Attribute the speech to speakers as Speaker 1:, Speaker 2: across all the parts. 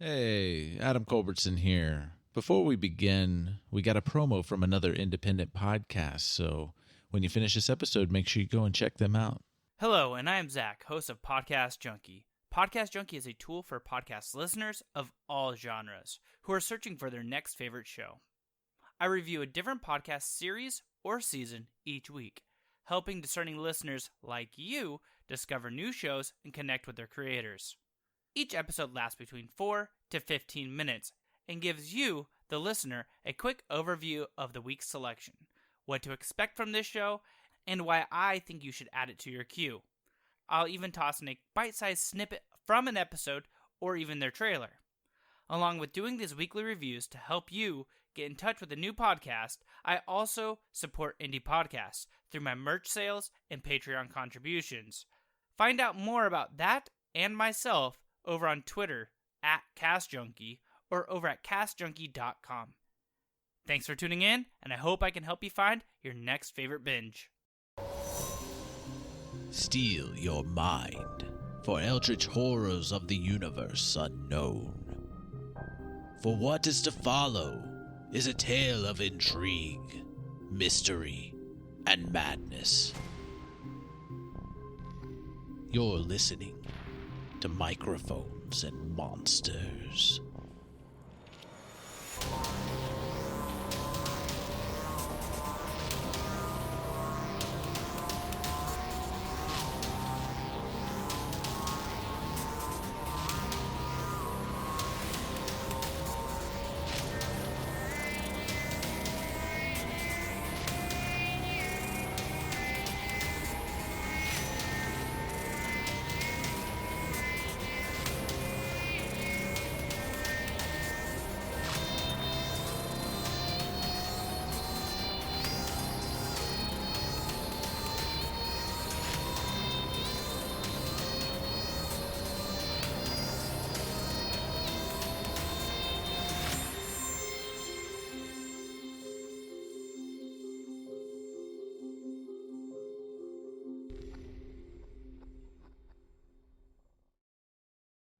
Speaker 1: Hey, Adam Culbertson here. Before we begin, we got a promo from another independent podcast, so when you finish this episode, make sure you go and check them out.
Speaker 2: Hello, and I am Zach, host of Podcast Junkie. Podcast Junkie is a tool for podcast listeners of all genres who are searching for their next favorite show. I review a different podcast series or season each week, helping discerning listeners like you discover new shows and connect with their creators. Each episode lasts between 4 to 15 minutes and gives you, the listener, a quick overview of the week's selection, what to expect from this show, and why I think you should add it to your queue. I'll even toss in a bite-sized snippet from an episode or even their trailer. Along with doing these weekly reviews to help you get in touch with a new podcast, I also support indie podcasts through my merch sales and Patreon contributions. Find out more about that and myself over on Twitter at CastJunkie or over at CastJunkie.com. Thanks for tuning in, and I hope I can help you find your next favorite binge.
Speaker 1: Steal your mind for eldritch horrors of the universe unknown. For what is to follow is a tale of intrigue, mystery, and madness. You're listening to Microphones and Monsters.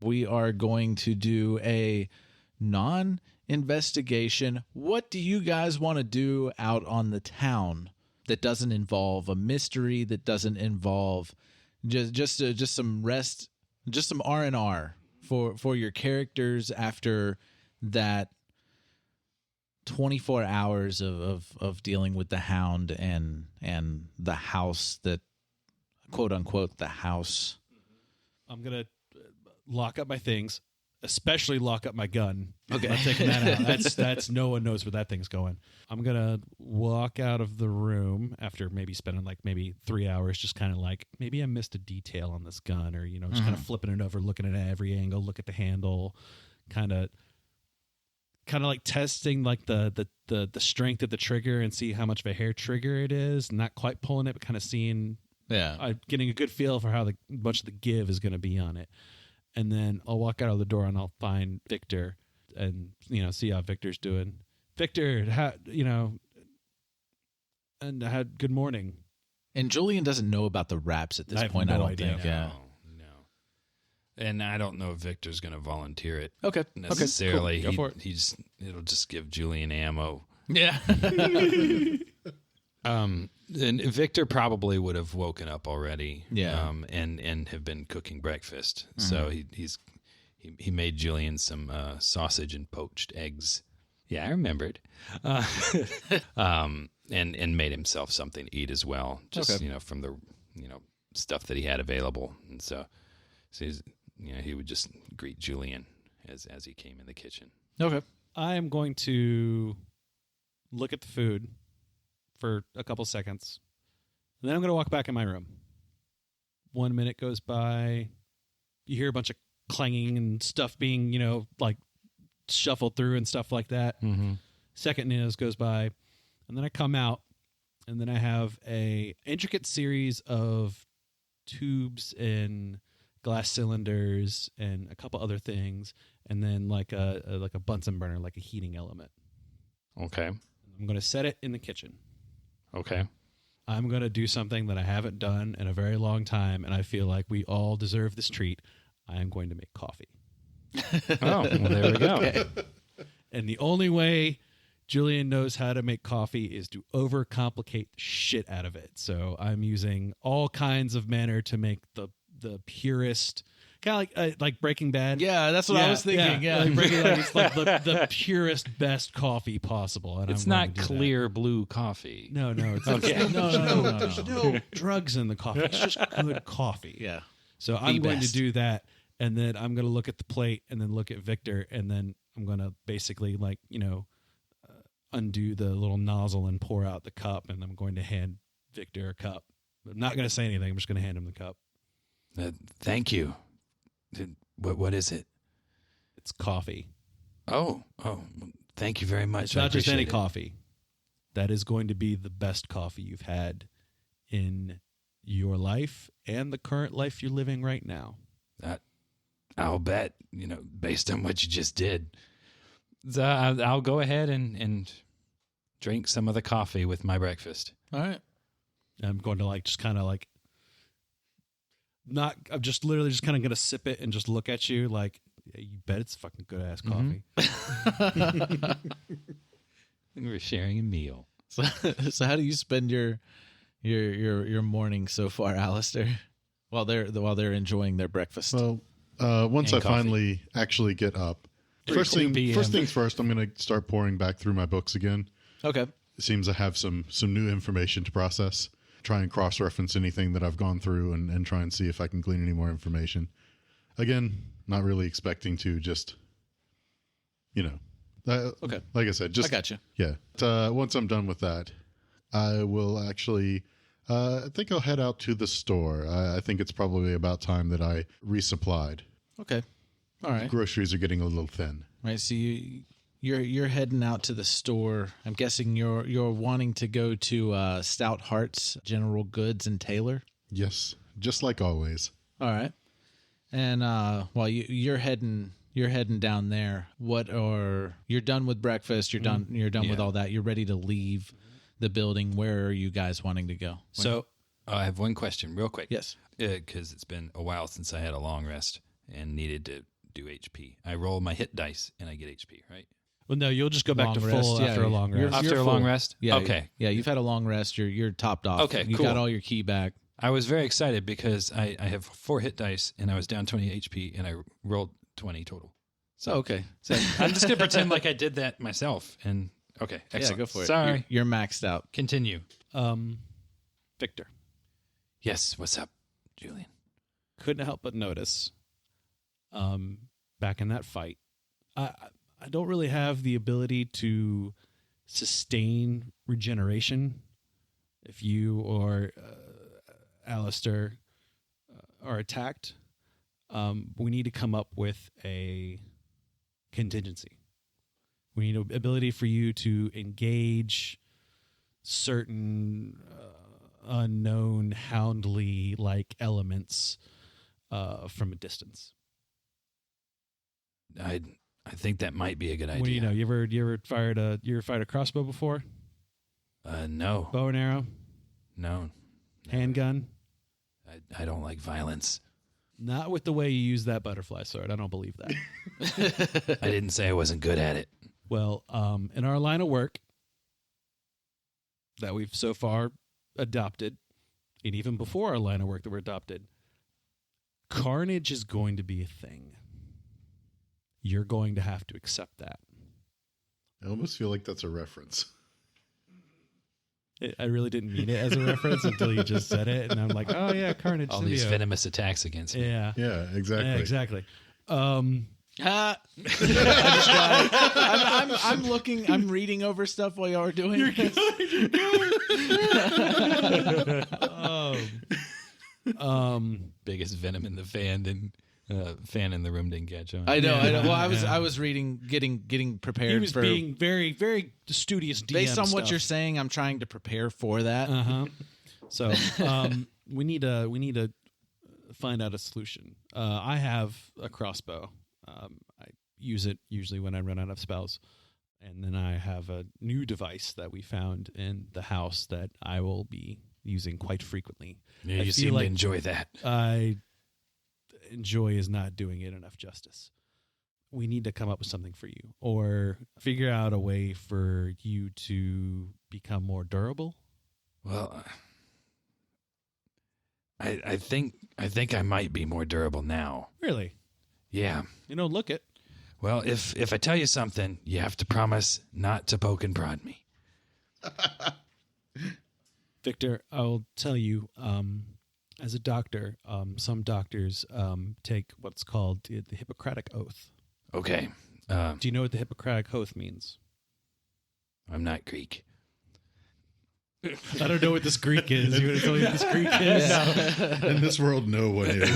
Speaker 1: We are going to do a non-investigation. What do you guys want to do out on the town that doesn't involve a mystery, that doesn't involve just some rest, just some R&R for your characters after that 24 hours of dealing with the hound and the house that, quote unquote, the house.
Speaker 3: I'm gonna lock up my things, especially lock up my gun.
Speaker 1: Okay.
Speaker 3: I'm not taking that out. That's no one knows where that thing's going. I'm gonna walk out of the room after maybe spending maybe 3 hours, just kind of maybe I missed a detail on this gun, or just kind of flipping it over, looking at every angle, look at the handle, kind of like testing the strength of the trigger and see how much of a hair trigger it is. Not quite pulling it, but kind of seeing, getting a good feel for how much of the give is going to be on it. And then I'll walk out of the door and I'll find Victor and, see how Victor's doing. Victor, good morning.
Speaker 1: And Julian doesn't know about the raps at this point, I don't think.
Speaker 4: No. And I don't know if Victor's going to volunteer it.
Speaker 1: Okay.
Speaker 4: Necessarily.
Speaker 1: Cool. Go for it.
Speaker 4: It'll just give Julian ammo.
Speaker 1: Yeah.
Speaker 4: And Victor probably would have woken up already.
Speaker 1: Yeah.
Speaker 4: And have been cooking breakfast. Mm-hmm. So he made Julian some sausage and poached eggs. Yeah, I remembered. And made himself something to eat as well. Just from the stuff that he had available. And so he's, he would just greet Julian as he came in the kitchen.
Speaker 1: Okay.
Speaker 3: I am going to look at the food for a couple seconds, and then I'm going to walk back in my room. 1 minute goes by. You hear a bunch of clanging and stuff being, shuffled through and stuff like that.
Speaker 4: Mm-hmm.
Speaker 3: Second minute goes by, and then I come out, and then I have a intricate series of tubes and glass cylinders and a couple other things, and then like a Bunsen burner, like a heating element.
Speaker 4: Okay.
Speaker 3: I'm going to set it in the kitchen.
Speaker 4: Okay.
Speaker 3: I'm going to do something that I haven't done in a very long time, and I feel like we all deserve this treat. I am going to make coffee.
Speaker 4: Oh, well, there we go.
Speaker 1: Okay.
Speaker 3: And the only way Julian knows how to make coffee is to overcomplicate the shit out of it. So I'm using all kinds of manner to make the purest, kind of like Breaking Bad.
Speaker 1: Yeah, that's what I was thinking. Yeah.
Speaker 3: Like it's like the purest, best coffee possible. And
Speaker 4: It's
Speaker 3: I'm going
Speaker 4: not
Speaker 3: to do
Speaker 4: clear blue coffee.
Speaker 3: that. No, it's
Speaker 4: Okay.
Speaker 1: No.
Speaker 3: There's no drugs in the coffee. It's just good coffee.
Speaker 1: Yeah.
Speaker 3: So I'm going
Speaker 1: best.
Speaker 3: to do that, and then I'm going to look at the plate, and then look at Victor, and then I'm going to basically undo the little nozzle and pour out the cup, and I'm going to hand Victor a cup. I'm not going to say anything. I'm just going to hand him the cup.
Speaker 4: Thank you. What is it?
Speaker 3: It's coffee.
Speaker 4: Oh, thank you very much.
Speaker 3: It's not just any
Speaker 4: appreciate it.
Speaker 3: coffee. That is going to be the best coffee you've had in your life and the current life you're living right now.
Speaker 4: I'll bet, based on what you just did. So I'll go ahead and drink some of the coffee with my breakfast.
Speaker 1: All right.
Speaker 3: I'm going to I'm just literally just kind of going to sip it and just look at you like, yeah, you bet it's fucking good ass coffee.
Speaker 4: We're sharing a meal.
Speaker 1: So how do you spend your morning so far, Aleister? While they're enjoying their breakfast.
Speaker 5: Well, once
Speaker 4: And
Speaker 5: I
Speaker 4: coffee.
Speaker 5: finally actually get up, first
Speaker 4: 2 p.m.
Speaker 5: things first, I'm going to start pouring back through my books again.
Speaker 1: Okay.
Speaker 5: It seems I have some new information to process. Try and cross-reference anything that I've gone through and try and see if I can glean any more information. Again, not really expecting to just,
Speaker 1: Okay.
Speaker 5: like I said, just
Speaker 1: I got you.
Speaker 5: Yeah. Once I'm done with that, I will actually, I think I'll head out to the store. I think it's probably about time that I resupplied.
Speaker 1: Okay. All right.
Speaker 5: Groceries are getting a little thin.
Speaker 1: Right. So you're heading out to the store. I'm guessing you're wanting to go to Stout Heart's General Goods and Tailor.
Speaker 5: Yes, just like always.
Speaker 1: All right. And while you're heading down there, you're done with breakfast, you're done with all that. You're ready to leave the building. Where are you guys wanting to go?
Speaker 4: So I have one question real quick.
Speaker 1: Yes.
Speaker 4: Because it's been a while since I had a long rest and needed to do HP. I roll my hit dice and I get HP, right?
Speaker 3: Well, no, you'll just go back
Speaker 1: Long
Speaker 3: to
Speaker 1: rest,
Speaker 3: full
Speaker 1: yeah,
Speaker 3: after a long
Speaker 1: you're-
Speaker 3: rest.
Speaker 4: After a long rest?
Speaker 1: Yeah.
Speaker 4: Okay.
Speaker 1: Yeah, you've had a long rest. You're topped off.
Speaker 4: Okay,
Speaker 1: You
Speaker 4: cool.
Speaker 1: got all your key back.
Speaker 4: I was very excited because I have 4 hit dice and I was down 20 HP and I rolled 20 total. So,
Speaker 1: Okay.
Speaker 4: so I'm just going to pretend like I did that myself. And okay, excellent.
Speaker 1: Yeah, go for it.
Speaker 4: Sorry.
Speaker 1: You're maxed out.
Speaker 4: Continue.
Speaker 3: Victor,
Speaker 4: Yes, what's up, Julian?
Speaker 3: couldn't help but notice back in that fight, I don't really have the ability to sustain regeneration if you or Aleister are attacked. We need to come up with a contingency. We need an ability for you to engage certain unknown Houndly-like elements from a distance.
Speaker 4: I think that might be a good idea.
Speaker 3: What do you know? You ever fired a crossbow before?
Speaker 4: No.
Speaker 3: Bow and arrow?
Speaker 4: No.
Speaker 3: Handgun?
Speaker 4: I don't like violence.
Speaker 3: Not with the way you use that butterfly sword. I don't believe that.
Speaker 4: I didn't say I wasn't good at it.
Speaker 3: Well, in our line of work that we've so far adopted, and even before our line of work that we're adopted, carnage is going to be a thing. You're going to have to accept that.
Speaker 5: I almost feel like that's a reference.
Speaker 3: I really didn't mean it as a reference until you just said it, and I'm like, oh yeah, carnage.
Speaker 4: All these
Speaker 3: symbiote.
Speaker 4: venomous attacks against me.
Speaker 3: Yeah.
Speaker 5: Yeah, exactly.
Speaker 3: Yeah, exactly.
Speaker 1: I just got it. I'm looking. I'm reading over stuff while y'all are doing.
Speaker 4: Biggest venom in the fan, and fan in the room didn't catch on.
Speaker 1: I know. Well, I
Speaker 3: Yeah.
Speaker 1: was reading, getting prepared.
Speaker 3: He was
Speaker 1: for,
Speaker 3: being very, very studious. DM
Speaker 1: based on what
Speaker 3: stuff.
Speaker 1: you're saying. I'm trying to prepare for that.
Speaker 3: So we need to find out a solution. I have a crossbow. I use it usually when I run out of spells, and then I have a new device that we found in the house that I will be using quite frequently.
Speaker 4: Yeah,
Speaker 3: I
Speaker 4: you
Speaker 3: feel
Speaker 4: seem
Speaker 3: like
Speaker 4: to enjoy that.
Speaker 3: I enjoy is not doing it enough justice. we need to come up with something for you, or figure out a way for you to become more durable.
Speaker 4: Well, I think I might be more durable now.
Speaker 3: Really?
Speaker 4: Yeah.
Speaker 3: You don't look it.
Speaker 4: Well, if I tell you something, you have to promise not to poke and prod me.
Speaker 3: Victor, I'll tell you, as a doctor, some doctors take what's called the Hippocratic Oath.
Speaker 4: Okay.
Speaker 3: Do you know what the Hippocratic Oath means?
Speaker 4: I'm not Greek.
Speaker 3: I don't know what this Greek is. You want to tell me what this Greek is?
Speaker 5: No. In this world, no one is.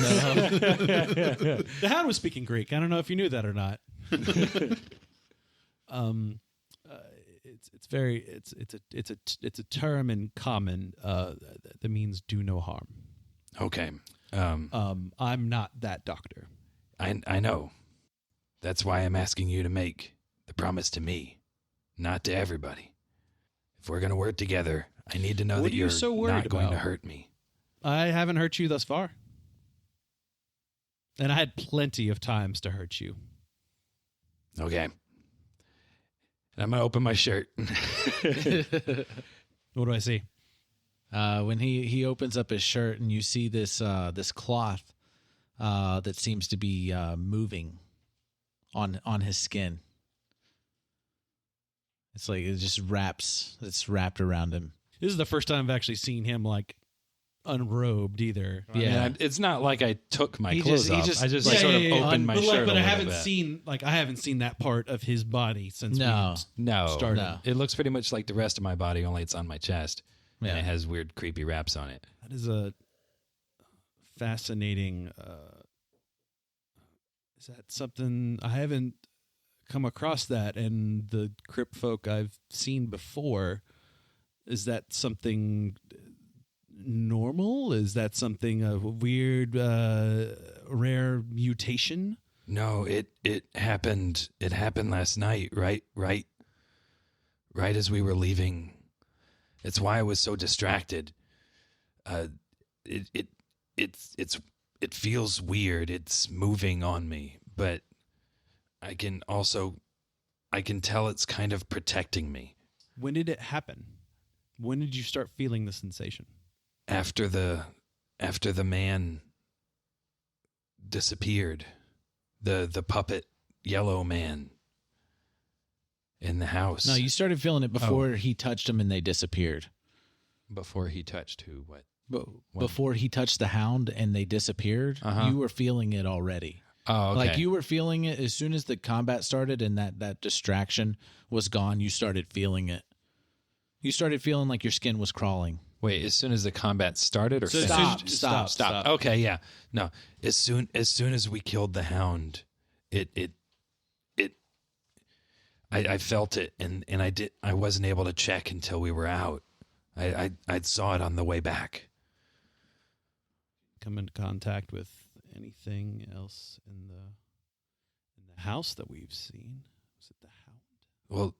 Speaker 3: The Hound was speaking Greek. I don't know if you knew that or not. It's a term in common that means do no harm.
Speaker 4: Okay.
Speaker 3: I'm not that doctor.
Speaker 4: I know. That's why I'm asking you to make the promise to me, not to everybody. If we're going to work together, I need to know that you're
Speaker 3: so worried
Speaker 4: not going to
Speaker 3: about?
Speaker 4: hurt me.
Speaker 3: I haven't hurt you thus far. And I had plenty of times to hurt you.
Speaker 4: Okay. And I'm going to open my shirt.
Speaker 3: What do I see?
Speaker 1: When he opens up his shirt and you see this cloth that seems to be moving on his skin. It's like it's wrapped around him.
Speaker 3: This is the first time I've actually seen him like unrobed either.
Speaker 1: Yeah.
Speaker 4: I mean, it's not like I took my
Speaker 1: He
Speaker 4: clothes
Speaker 1: just- he
Speaker 4: off.
Speaker 1: just-
Speaker 4: I just
Speaker 1: Yeah,
Speaker 4: sort of opened my
Speaker 3: but
Speaker 4: shirt
Speaker 3: but
Speaker 4: a
Speaker 3: I
Speaker 4: little
Speaker 3: haven't
Speaker 4: bit.
Speaker 3: seen that part of his body since
Speaker 1: No.
Speaker 4: No.
Speaker 3: started.
Speaker 1: No.
Speaker 4: It looks pretty much like the rest of my body, only it's on my chest.
Speaker 1: Yeah.
Speaker 4: And it has weird, creepy wraps on it.
Speaker 3: That is a fascinating. Is that something I haven't come across that? And the crypt folk I've seen before, is that something normal? Is that something a weird, rare mutation?
Speaker 4: No, it happened. It happened last night. Right as we were leaving. It's why I was so distracted. It feels weird. It's moving on me, but I can tell it's kind of protecting me.
Speaker 3: When did it happen? When did you start feeling the sensation?
Speaker 4: After the man disappeared, the puppet yellow man in the house.
Speaker 1: No, you started feeling it before he touched him and they disappeared.
Speaker 4: Before he touched who? What?
Speaker 1: Before he touched the hound and they disappeared,
Speaker 4: Uh-huh.
Speaker 1: you were feeling it already.
Speaker 4: Oh, okay.
Speaker 1: Like you were feeling it as soon as the combat started and that distraction was gone, you started feeling it. You started feeling like your skin was crawling.
Speaker 4: Wait, as soon as the combat started, or
Speaker 3: So
Speaker 4: finished?
Speaker 1: Stop.
Speaker 4: Okay, yeah. No, as soon as we killed the hound, I felt it, and I wasn't able to check until we were out. I saw it on the way back.
Speaker 3: Come into contact with anything else in the house that we've seen? Was it the hound?
Speaker 4: Well,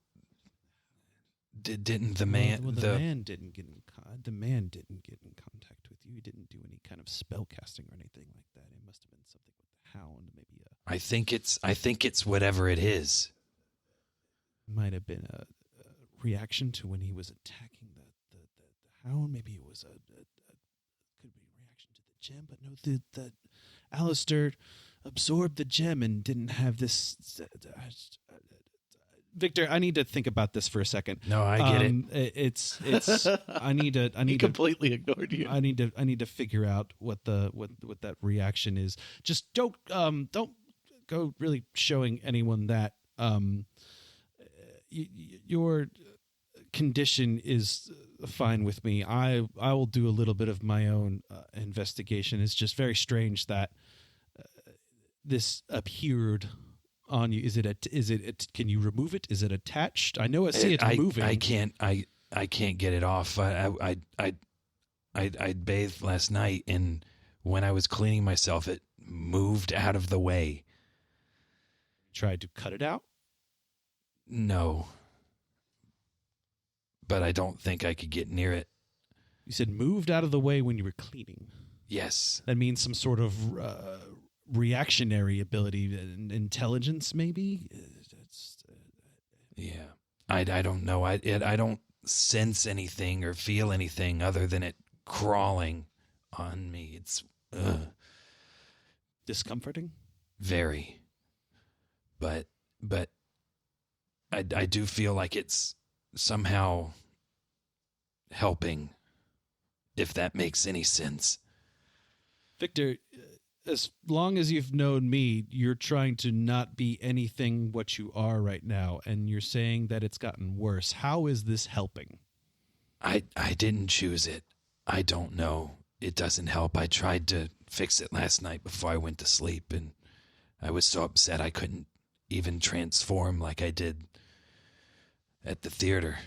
Speaker 4: didn't the man
Speaker 3: The man didn't get in contact with you. He didn't do any kind of spell casting or anything like that. It must have been something with the hound. Maybe
Speaker 4: I think it's whatever it is.
Speaker 3: might have been a reaction to when he was attacking the hound. Maybe it was could be a reaction to the gem, but no, the Aleister absorbed the gem and didn't have this. Victor, I need to think about this for a second.
Speaker 4: No, I get it.
Speaker 3: It's. I need to.
Speaker 1: He completely ignored you.
Speaker 3: I need to figure out what that reaction is. Just don't go really showing anyone that. Your condition is fine with me. I will do a little bit of my own investigation. It's just very strange that this appeared on you. Is it? Can you remove it? Is it attached? I know I see it moving.
Speaker 4: I can't get it off. I bathed last night, and when I was cleaning myself, it moved out of the way.
Speaker 3: Tried to cut it out.
Speaker 4: No. But I don't think I could get near it.
Speaker 3: You said moved out of the way when you were cleaning.
Speaker 4: Yes.
Speaker 3: That means some sort of reactionary ability and intelligence, maybe.
Speaker 4: Yeah, I don't know. I don't sense anything or feel anything other than it crawling on me. It's
Speaker 3: Discomforting.
Speaker 4: very, but I do feel like it's somehow helping, if that makes any sense.
Speaker 3: Victor, as long as you've known me, you're trying to not be anything what you are right now, and you're saying that it's gotten worse. How is this helping?
Speaker 4: I didn't choose it. I don't know. It doesn't help. I tried to fix it last night before I went to sleep, and I was so upset I couldn't even transform like I did at the theater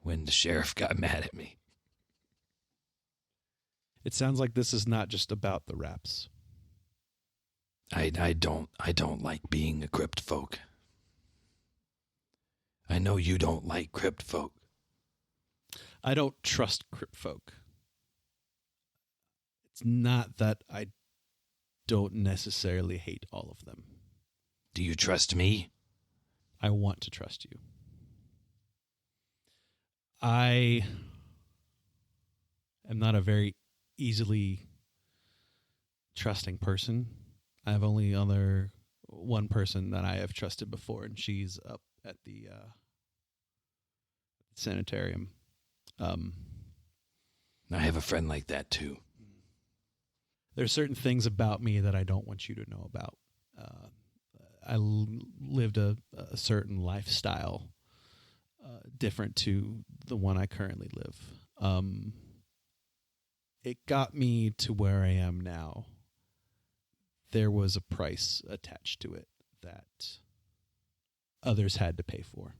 Speaker 4: when the sheriff got mad at me.
Speaker 3: It sounds like this is not just about the raps.
Speaker 4: I don't like being a crypt folk. I know you don't like crypt folk.
Speaker 3: I don't trust crypt folk. It's not that I don't necessarily hate all of them.
Speaker 4: Do you trust me?
Speaker 3: I want to trust you. I am not a very easily trusting person. I have only other one person that I have trusted before, and she's up at the sanitarium.
Speaker 4: I have a friend like that too.
Speaker 3: There's certain things about me that I don't want you to know about. I lived a certain lifestyle different to the one I currently live. It got me to where I am now. There was a price attached to it that others had to pay for.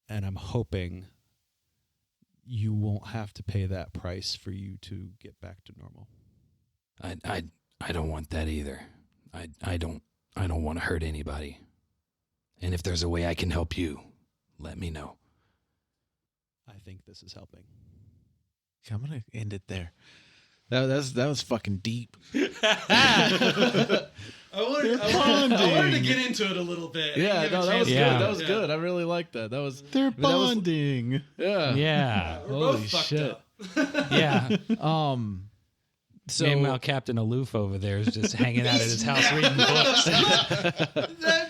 Speaker 3: And I'm hoping you won't have to pay that price for you to get back to normal.
Speaker 4: I don't want that either. I don't want to hurt anybody. And if there's a way I can help you, let me know.
Speaker 3: I think this is helping.
Speaker 1: I'm gonna end it there. That was fucking deep.
Speaker 3: I wanted to get into it a little bit.
Speaker 1: Yeah, no, that was
Speaker 2: Yeah.
Speaker 1: good. That was good. I really liked that. That was
Speaker 5: They're
Speaker 1: that was-
Speaker 5: bonding.
Speaker 1: yeah.
Speaker 2: Yeah.
Speaker 1: Holy shit.
Speaker 2: Yeah.
Speaker 1: So
Speaker 2: Meanwhile, Captain Aloof over there is just hanging out at his house reading books.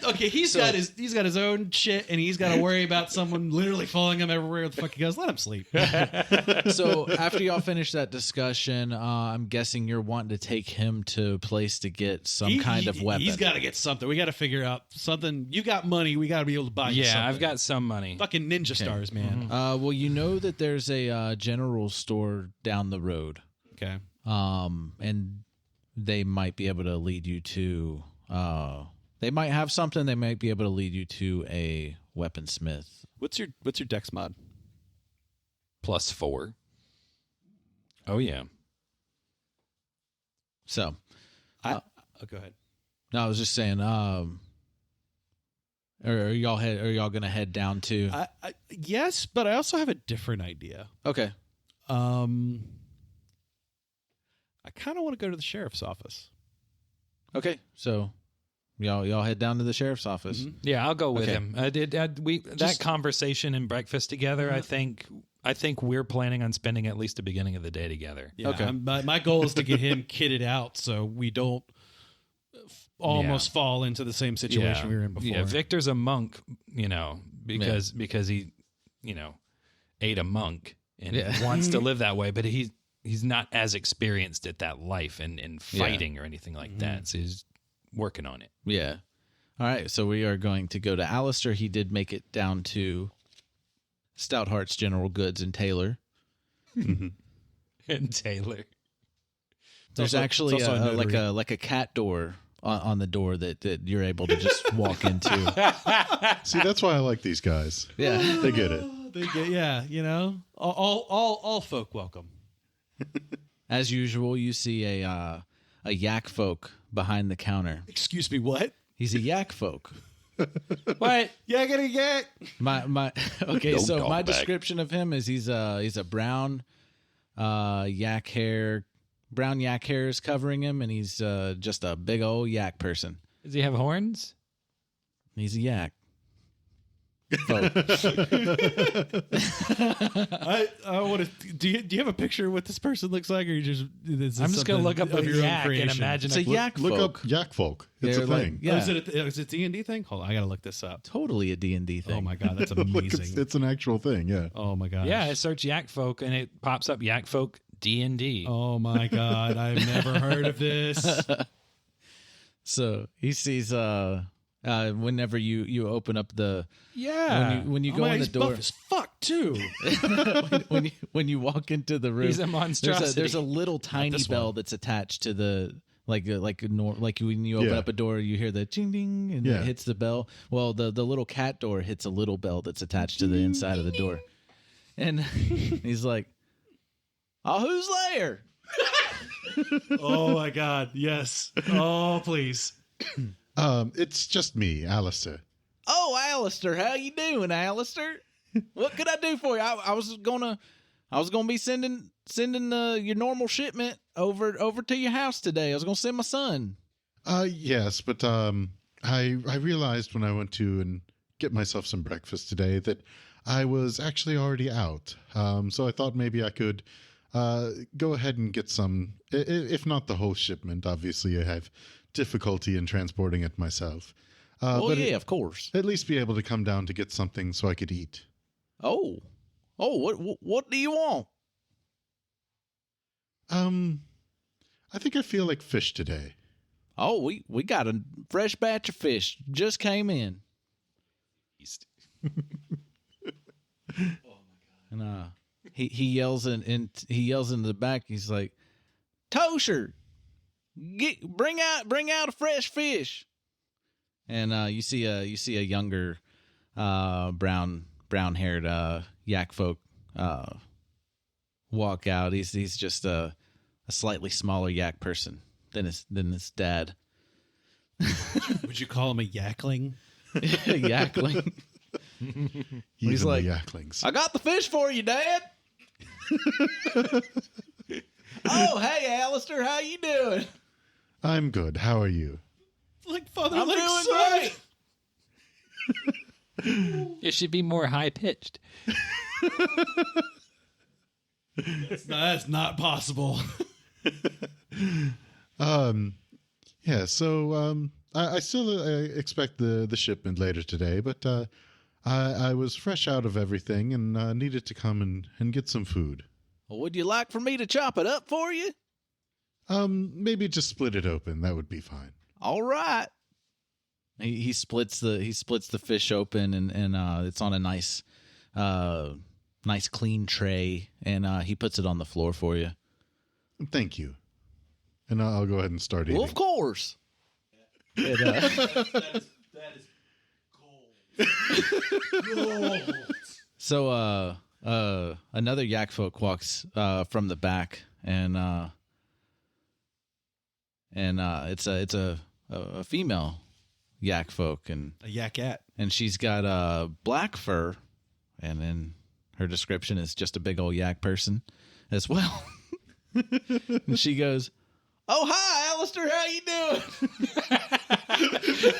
Speaker 3: Okay, he's got his own shit, and he's got to worry about someone literally following him everywhere the fuck he goes. Let him sleep.
Speaker 1: so after y'all finish that discussion, I'm guessing you're wanting to take him to a place to get some kind of weapon.
Speaker 3: He's got to get something. We got to figure out something. You got money. We got to be able to buy you something.
Speaker 2: Yeah, I've got some money.
Speaker 3: fucking ninja stars, man.
Speaker 1: well, you know that there's a general store down the road.
Speaker 3: Okay.
Speaker 1: And they might be able to lead you to they might have something. They might be able to lead you to a weaponsmith.
Speaker 3: What's your dex mod?
Speaker 4: +4. Oh yeah.
Speaker 1: So
Speaker 3: Go ahead.
Speaker 1: no, I was just saying. Are y'all gonna head down to?
Speaker 3: Yes, but I also have a different idea.
Speaker 1: Okay.
Speaker 3: I kind of want to go to the sheriff's office.
Speaker 1: Okay. So y'all head down to the sheriff's office.
Speaker 3: Mm-hmm.
Speaker 2: Yeah, I'll go with
Speaker 1: Okay.
Speaker 2: him. That conversation and breakfast together. I think we're planning on spending at least the beginning of the day together.
Speaker 3: Yeah,
Speaker 1: Okay.
Speaker 3: my goal is to get him kitted out so we don't almost fall into the same situation we were in before.
Speaker 2: Yeah, Victor's a monk, because he, ate a monk and wants to live that way, but he's not as experienced at that life and fighting or anything like that. So he's working on it.
Speaker 1: Yeah. All right. So we are going to go to Aleister. He did make it down to Stoutheart's General Goods in Taylor.
Speaker 2: And Taylor.
Speaker 1: There's
Speaker 3: also-
Speaker 1: actually
Speaker 3: it's also a notary.
Speaker 1: like a cat door on the door that you're able to just walk into.
Speaker 5: See, that's why I like these guys.
Speaker 1: Yeah.
Speaker 5: They get it.
Speaker 3: All folk welcome.
Speaker 1: As usual, you see a yak folk behind the counter.
Speaker 3: Excuse me, what?
Speaker 1: He's a yak folk.
Speaker 2: What?
Speaker 3: Yakety yak.
Speaker 1: My okay.
Speaker 4: Don't
Speaker 1: So
Speaker 4: talk
Speaker 1: my
Speaker 4: back.
Speaker 1: description of him is he's a brown, yak hair, brown yak hair is covering him, and he's just a big old yak person.
Speaker 6: Does he have horns?
Speaker 1: He's a yak. Oh.
Speaker 3: I want to. Do you have a picture of what this person looks like, or you just?
Speaker 6: I'm just gonna look up
Speaker 3: of
Speaker 6: a
Speaker 3: your own
Speaker 6: yak and
Speaker 3: creation?
Speaker 6: imagine
Speaker 1: It's a yak
Speaker 5: Look
Speaker 1: folk.
Speaker 5: up yak folk. It's
Speaker 1: They're
Speaker 5: a
Speaker 1: like-
Speaker 5: thing.
Speaker 1: yeah.
Speaker 3: Is it D&D thing? Hold on, I gotta look this up.
Speaker 1: Totally a D&D thing.
Speaker 3: Oh my god, that's
Speaker 5: Look,
Speaker 3: amazing.
Speaker 5: it's an actual thing. Yeah.
Speaker 3: Oh my god.
Speaker 6: Yeah, I search yak folk and it pops up yak folk D&D.
Speaker 3: Oh my god, I've never heard of this.
Speaker 1: So he sees whenever you open up the
Speaker 6: Yeah.
Speaker 1: when you
Speaker 3: Oh
Speaker 1: go
Speaker 3: my God,
Speaker 1: in the
Speaker 3: he's
Speaker 1: door
Speaker 3: buff as fuck too.
Speaker 1: when you walk into the room,
Speaker 6: He's a monstrosity.
Speaker 1: there's a little tiny
Speaker 3: this
Speaker 1: bell
Speaker 3: one.
Speaker 1: that's attached to the like when you open
Speaker 5: Yeah.
Speaker 1: up a door, you hear the ching ding and
Speaker 5: Yeah.
Speaker 1: it hits the bell. Well, the little cat door hits a little bell that's attached to the inside of the door, and he's like, "Oh, who's there?"
Speaker 3: Oh my god, yes. Oh please.
Speaker 5: It's just me, Aleister.
Speaker 1: Oh, Aleister, how you doing, Aleister? What could I do for you? I was gonna be sending your normal shipment over to your house today. I was gonna send my son.
Speaker 5: Yes, but I realized when I went to and get myself some breakfast today that I was actually already out. So I thought maybe I could go ahead and get some, if not the whole shipment. Obviously, I have difficulty in transporting it myself.
Speaker 1: Oh
Speaker 5: but
Speaker 1: yeah, of course.
Speaker 5: at least be able to come down to get something so I could eat.
Speaker 1: Oh, what do you want?
Speaker 5: I think I feel like fish today.
Speaker 1: Oh, we got a fresh batch of fish just came in. And he yells in the back. He's like, "Tosher, bring out a fresh fish." And you see a younger brown haired yak folk walk out. He's just a slightly smaller yak person than his dad.
Speaker 3: Would you call him a yakling?
Speaker 1: Yakling.
Speaker 5: Even
Speaker 1: like,
Speaker 5: the yaklings.
Speaker 1: I got the fish for you, Dad. Oh, hey, Aleister, how you doing?
Speaker 5: I'm good. How are you?
Speaker 3: Like father,
Speaker 1: I'm
Speaker 3: like
Speaker 1: doing
Speaker 3: son.
Speaker 1: great.
Speaker 6: It should be more high pitched.
Speaker 3: That's not possible.
Speaker 5: Yeah, so I still expect the shipment later today, but I was fresh out of everything and needed to come and get some food.
Speaker 1: Well, would you like for me to chop it up for you?
Speaker 5: Maybe just split it open. That would be fine.
Speaker 1: All right. He splits the fish open and it's on a nice clean tray, and he puts it on the floor for you.
Speaker 5: Thank you. And I'll go ahead and start eating.
Speaker 1: Well, of course. And, so another yak folk walks from the back, and it's a female yak folk, and
Speaker 3: A yakette.
Speaker 1: she's got black fur, and then her description is just a big old yak person as well. And she goes, "Oh, hi, Aleister, how you doing?"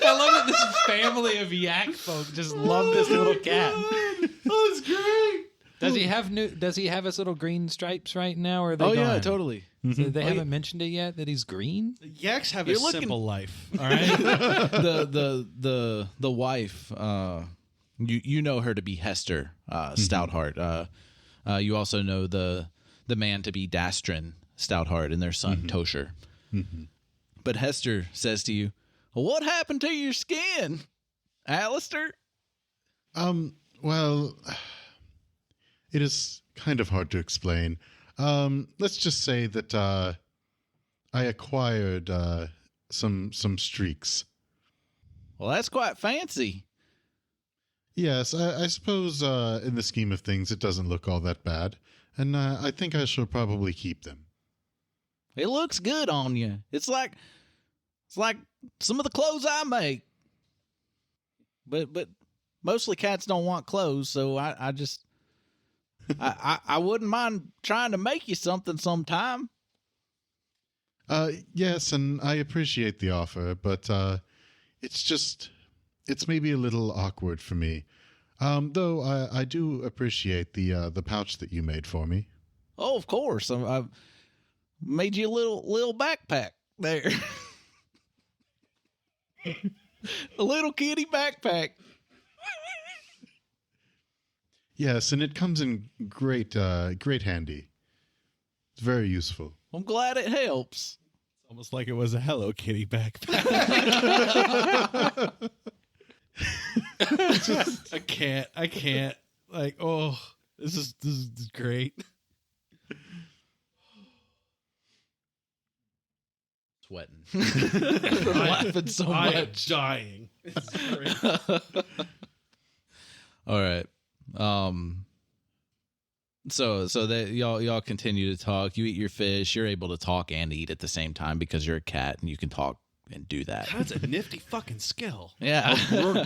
Speaker 6: I love that this family of yak folk just love this little cat.
Speaker 3: Oh, it's great.
Speaker 6: Does he have his little green stripes right now, or are they
Speaker 1: Oh yeah,
Speaker 6: gone?
Speaker 1: totally.
Speaker 6: So they
Speaker 1: Oh,
Speaker 6: haven't mentioned it yet that he's green?
Speaker 3: Yaks have
Speaker 1: You're
Speaker 3: a
Speaker 1: looking-
Speaker 3: simple life. All right.
Speaker 1: The wife, you know her to be Hester Stoutheart. You also know the man to be Dastrin Stoutheart and their son Tosher. But Hester says to you, "What happened to your skin, Aleister?"
Speaker 5: Well, it is kind of hard to explain. Let's just say that I acquired some streaks.
Speaker 1: Well, that's quite fancy.
Speaker 5: Yes, I suppose in the scheme of things, it doesn't look all that bad, and I think I shall probably keep them.
Speaker 1: It looks good on you. It's like some of the clothes I make. But mostly cats don't want clothes, so I just I wouldn't mind trying to make you something sometime.
Speaker 5: Yes, and I appreciate the offer, but it's maybe a little awkward for me. Though I do appreciate the pouch that you made for me.
Speaker 1: Oh, of course. I've made you a little backpack there. A little kitty backpack.
Speaker 5: Yes, and it comes in great handy. It's very useful.
Speaker 1: I'm glad it helps.
Speaker 3: It's almost like it was a Hello Kitty backpack. I can't. Like, oh, this is great.
Speaker 1: Sweating. I'm laughing so
Speaker 3: I am
Speaker 1: much.
Speaker 3: dying. This is great.
Speaker 1: All right. So that y'all continue to talk. You eat your fish. You're able to talk and eat at the same time because you're a cat and you can talk and do that.
Speaker 3: That's a nifty fucking skill.
Speaker 1: Yeah.
Speaker 4: Yeah,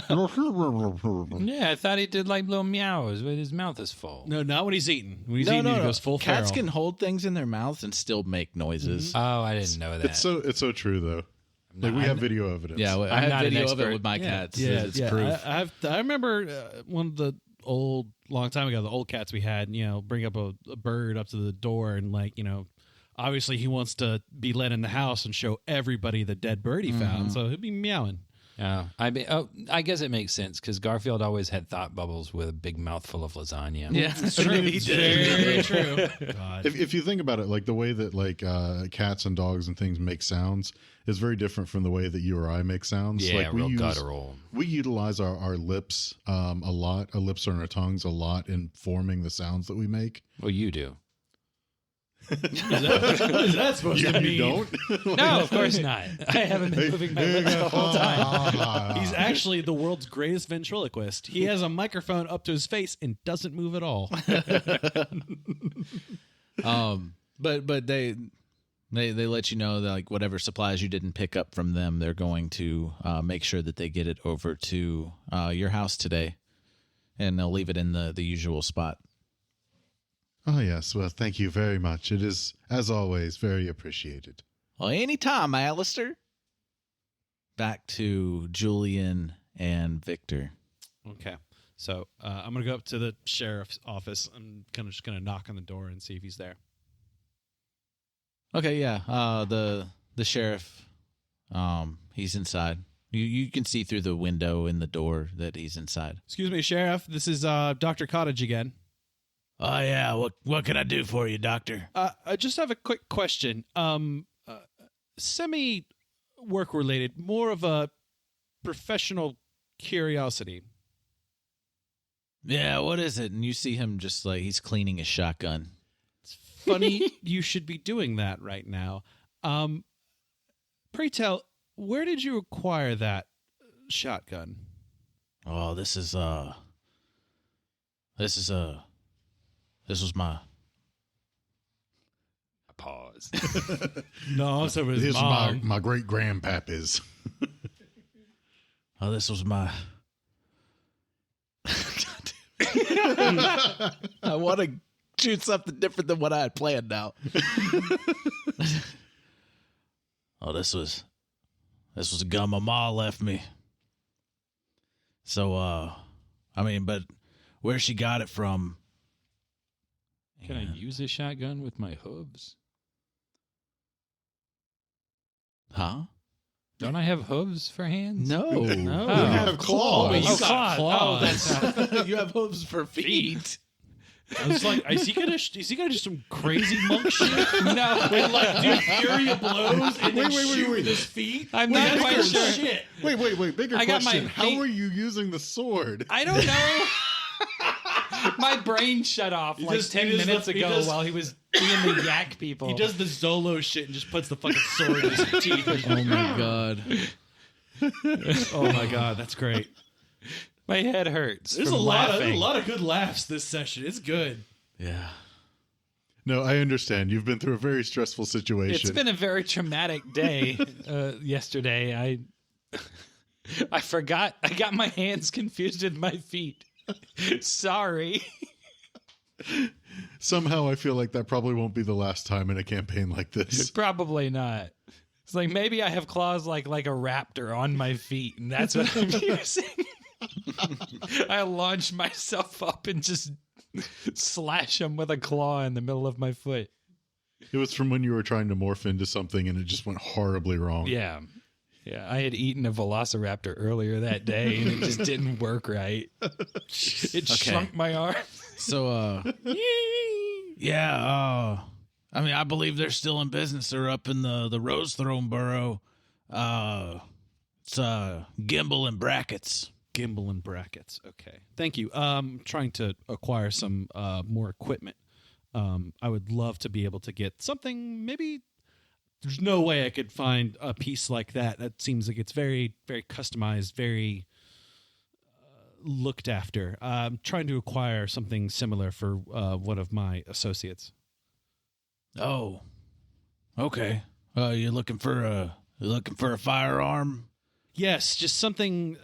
Speaker 4: I thought he did like little meows, but his mouth is full.
Speaker 3: No, not when he's eating. When he's eating, he goes full
Speaker 1: Cats
Speaker 3: feral.
Speaker 1: can hold things in their mouths and still make noises.
Speaker 4: Oh, I didn't know that.
Speaker 5: It's so true though. Like we have video evidence.
Speaker 1: Yeah, I
Speaker 4: I'm
Speaker 1: have
Speaker 4: not an
Speaker 1: video of it
Speaker 4: expert.
Speaker 1: with my cats.
Speaker 3: Yeah,
Speaker 1: It's proof.
Speaker 3: I remember one of the long time ago, the old cats we had, bring up a bird up to the door and obviously he wants to be let in the house and show everybody the dead bird he found. So he'd be meowing.
Speaker 4: I guess it makes sense because Garfield always had thought bubbles with a big mouthful of lasagna.
Speaker 1: Yeah,
Speaker 3: It's true. It's very true. God.
Speaker 5: If you think about it, like the way that cats and dogs and things make sounds is very different from the way that you or I make sounds.
Speaker 4: Yeah,
Speaker 5: like
Speaker 4: real guttural.
Speaker 5: We utilize our lips a lot, our lips and our tongues a lot in forming the sounds that we make.
Speaker 4: Well, you do.
Speaker 3: What is that supposed to mean?
Speaker 5: You don't?
Speaker 4: No, of course not. I haven't been moving my lips the whole time.
Speaker 3: He's actually the world's greatest ventriloquist. He has a microphone up to his face and doesn't move at all.
Speaker 1: But they let you know that like whatever supplies you didn't pick up from them, they're going to make sure that they get it over to your house today, and they'll leave it in the usual spot.
Speaker 5: Oh, yes. Well, thank you very much. It is, as always, very appreciated.
Speaker 1: Well, anytime, Aleister. Back to Julian and Victor.
Speaker 3: Okay. So I'm going to go up to the sheriff's office. I'm just going to knock on the door and see if he's there.
Speaker 1: Okay, yeah. The sheriff, he's inside. You can see through the window in the door that he's inside.
Speaker 3: Excuse me, Sheriff. This is Dr. Cottage again.
Speaker 1: Oh, yeah. What can I do for you, Doctor?
Speaker 3: I just have a quick question. Semi-work related, more of a professional curiosity.
Speaker 1: Yeah, what is it? And you see him just like he's cleaning his shotgun.
Speaker 3: It's funny you should be doing that right now. Pray tell, where did you acquire that shotgun?
Speaker 1: Oh, this was my.
Speaker 4: A pause.
Speaker 3: No, so it was
Speaker 5: This is
Speaker 3: mom.
Speaker 5: my great grandpappy's.
Speaker 1: Oh, this was my. I want to shoot something different than what I had planned now. Oh, this was a gun my ma left me. So, but where she got it from?
Speaker 4: Can I use a shotgun with my hooves?
Speaker 1: Huh?
Speaker 4: Don't I have hooves for hands?
Speaker 1: No.
Speaker 5: You
Speaker 4: Oh.
Speaker 5: have claws.
Speaker 1: You got
Speaker 4: claws.
Speaker 1: claws. Oh, that's you have hooves for feet.
Speaker 3: I was like, is he gonna do some crazy monk shit?
Speaker 4: No.
Speaker 3: Wait, like do fury of blows and then
Speaker 5: Wait,
Speaker 3: shoot
Speaker 5: wait.
Speaker 3: with his feet?
Speaker 4: I'm not
Speaker 3: That's
Speaker 4: quite
Speaker 3: cool
Speaker 4: sure.
Speaker 3: shit.
Speaker 5: Wait. Bigger
Speaker 4: I got my
Speaker 5: question. How
Speaker 4: feet-
Speaker 5: are you using the sword?
Speaker 4: I don't know. My brain shut off
Speaker 3: He
Speaker 4: like
Speaker 3: does-
Speaker 4: 10
Speaker 3: he does
Speaker 4: minutes
Speaker 3: the- he
Speaker 4: ago
Speaker 3: does-
Speaker 4: while he was being the yak people.
Speaker 3: He does the Zolo shit and just puts the fucking sword in his teeth.
Speaker 1: Oh my god.
Speaker 3: Oh my god, that's great.
Speaker 4: My head hurts.
Speaker 3: There's
Speaker 4: from
Speaker 3: a lot
Speaker 4: laughing.
Speaker 3: of good laughs this session. It's good.
Speaker 1: Yeah.
Speaker 5: No, I understand. You've been through a very stressful situation.
Speaker 4: It's been a very traumatic day yesterday. I forgot. I got my hands confused with my feet. Sorry.
Speaker 5: Somehow I feel like that probably won't be the last time in a campaign like this.
Speaker 3: Probably not. It's like maybe I have claws like a raptor on my feet, and that's what I'm using. I launch myself up and just slash him with a claw in the middle of my foot.
Speaker 5: It was from when you were trying to morph into something and it just went horribly wrong.
Speaker 3: Yeah. Yeah, I had eaten a velociraptor earlier that day, and it just didn't work right. It shrunk my arm.
Speaker 1: So, yeah, I mean, I believe they're still in business. They're up in the Rose Throne Burrow. It's Gimbal and Brackets.
Speaker 3: Gimbal and Brackets. Okay. Thank you. Trying to acquire some more equipment. I would love to be able to get something. Maybe there's no way I could find a piece like that. That seems like it's very, very customized, very looked after. I'm trying to acquire something similar for one of my associates.
Speaker 1: Oh, okay. You're looking for a firearm?
Speaker 3: Yes, just something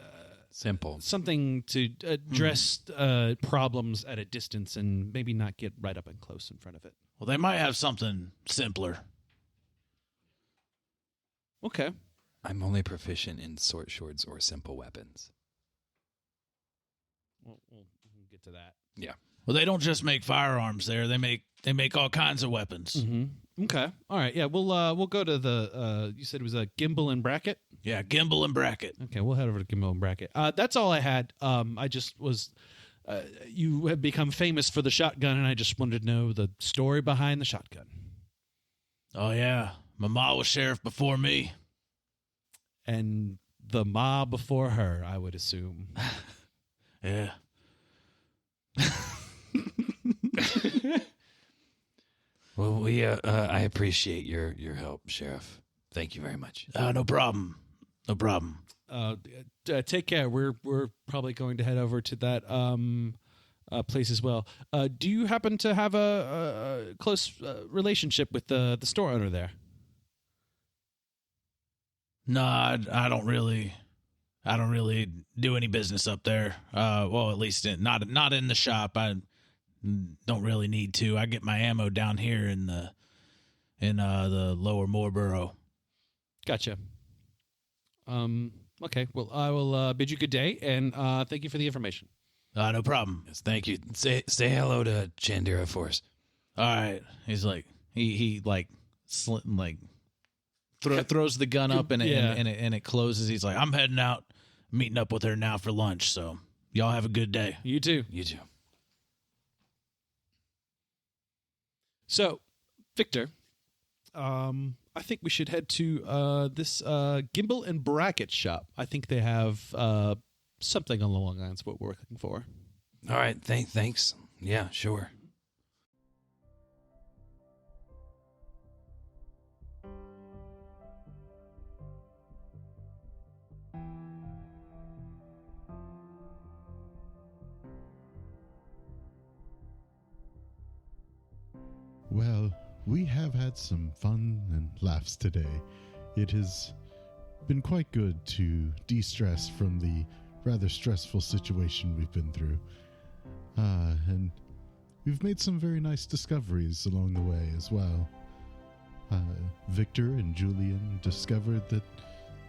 Speaker 4: Simple.
Speaker 3: something to address problems at a distance and maybe not get right up and close in front of it.
Speaker 1: Well, they might have something simpler.
Speaker 3: Okay.
Speaker 4: I'm only proficient in short swords or simple weapons.
Speaker 3: We'll get to that.
Speaker 4: Yeah.
Speaker 1: Well, they don't just make firearms there. They make all kinds of weapons.
Speaker 3: Mm-hmm. Okay. All right. Yeah. We'll go to the. You said it was a gimbal and bracket.
Speaker 1: Yeah, Gimbal and Bracket.
Speaker 3: Okay. We'll head over to gimbal and bracket. That's all I had. I just was. You have become famous for the shotgun, and I just wanted to know the story behind the shotgun.
Speaker 1: Oh yeah, my ma was sheriff before me.
Speaker 3: And the ma before her, I would assume.
Speaker 1: Yeah.
Speaker 4: Well, I appreciate your help, Sheriff. Thank you very much.
Speaker 1: No problem. No problem.
Speaker 3: Take care. We're probably going to head over to that place as well. Do you happen to have a close relationship with the store owner there?
Speaker 1: No, I don't really do any business up there. Well, at least not in the shop. I don't really need to. I get my ammo down here in the lower Moorborough.
Speaker 3: Gotcha. Okay. Well, I will bid you good day, and thank you for the information.
Speaker 1: No problem.
Speaker 4: Yes, thank you. Say hello to Chandira for us.
Speaker 1: All right. He's like he throws the gun up and it closes. He's like, I'm heading out, meeting up with her now for lunch. So y'all have a good day.
Speaker 3: You too.
Speaker 4: You too.
Speaker 3: So, Victor, I think we should head to this gimbal and bracket shop. I think they have something along the lines of what we're looking for.
Speaker 4: All right. Thanks. Yeah, sure.
Speaker 5: Well, we have had some fun and laughs today. It has been quite good to de-stress from the rather stressful situation we've been through. And we've made some very nice discoveries along the way as well. Victor and Julian discovered that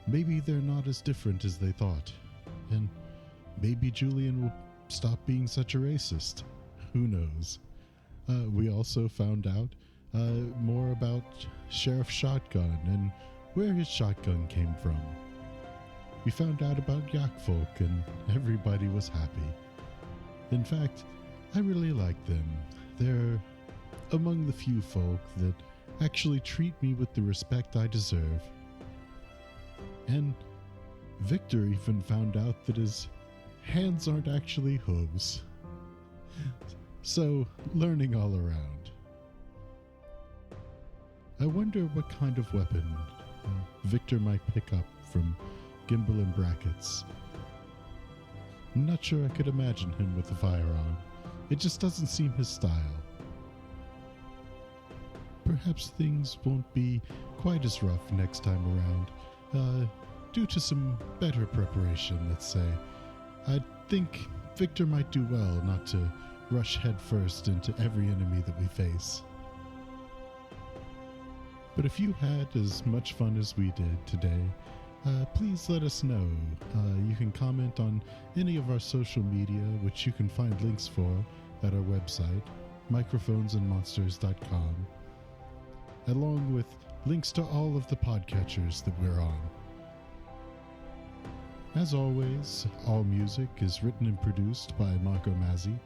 Speaker 5: maybe they're not as different as they thought. And maybe Julian will stop being such a racist. Who knows? We also found out more about Sheriff Shotgun and where his shotgun came from. We found out about Yak folk and everybody was happy. In fact, I really like them. They're among the few folk that actually treat me with the respect I deserve. And Victor even found out that his hands aren't actually hooves. So, learning all around. I wonder what kind of weapon Victor might pick up from Gimbal and Brackets. I'm not sure I could imagine him with a firearm. It just doesn't seem his style. Perhaps things won't be quite as rough next time around, due to some better preparation, let's say. I think Victor might do well not to rush headfirst into every enemy that we face. But if you had as much fun as we did today, please let us know. You can comment on any of our social media, which you can find links for at our website, microphonesandmonsters.com, along with links to all of the podcatchers that we're on. As always, all music is written and produced by Marco Mazzei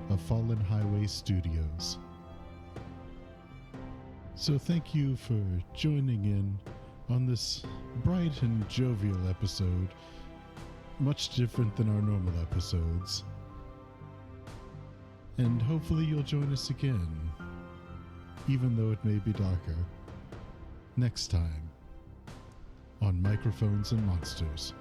Speaker 5: of Fallen Highway Studios. So thank you for joining in on this bright and jovial episode, much different than our normal episodes. And hopefully you'll join us again, even though it may be darker, next time on Microphones and Monsters.